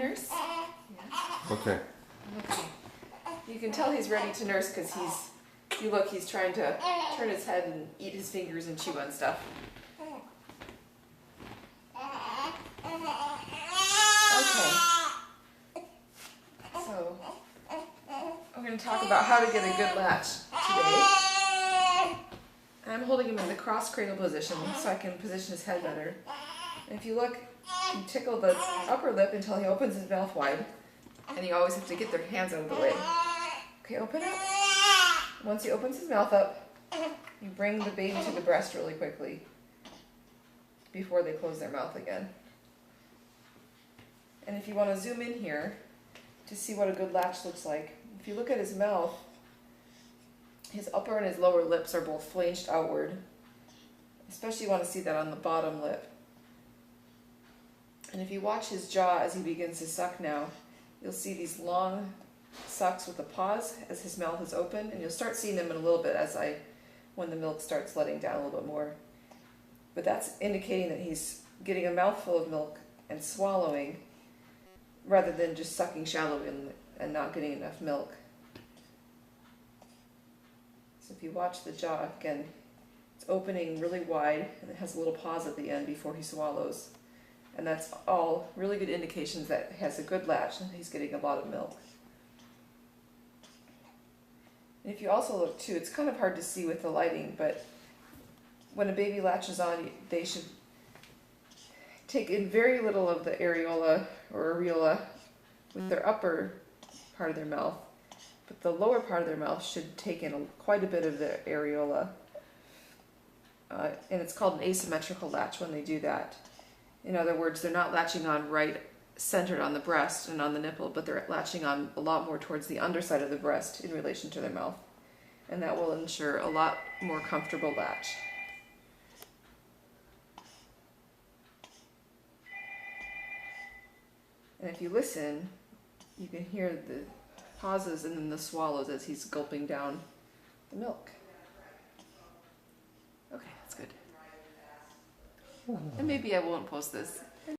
nurse? Yeah. Okay. Okay. You can tell he's ready to nurse because he's trying to turn his head and eat his fingers and chew on stuff. Okay. So, we're going to talk about how to get a good latch today. I'm holding him in the cross cradle position so I can position his head better. And if you look, you tickle the upper lip until he opens his mouth wide. And you always have to get their hands out of the way. Okay, open it. Once he opens his mouth up, you bring the baby to the breast really quickly before they close their mouth again. And if you want to zoom in here to see what a good latch looks like, if you look at his mouth, his upper and his lower lips are both flanged outward. Especially you want to see that on the bottom lip. And if you watch his jaw as he begins to suck now, you'll see these long sucks with a pause as his mouth is open, and you'll start seeing them in a little bit when the milk starts letting down a little bit more. But that's indicating that he's getting a mouthful of milk and swallowing rather than just sucking shallowly and not getting enough milk. So if you watch the jaw, again, it's opening really wide and it has a little pause at the end before he swallows. And that's all really good indications that he has a good latch and he's getting a lot of milk. And if you also look too, it's kind of hard to see with the lighting, but when a baby latches on, they should take in very little of the areola or areola with their upper part of their mouth, but the lower part of their mouth should take in quite a bit of the areola. And it's called an asymmetrical latch when they do that. In other words, they're not latching on right centered on the breast and on the nipple, but they're latching on a lot more towards the underside of the breast in relation to their mouth. And that will ensure a lot more comfortable latch. And if you listen, you can hear the pauses and then the swallows as he's gulping down the milk. Okay, that's good. And maybe I won't post this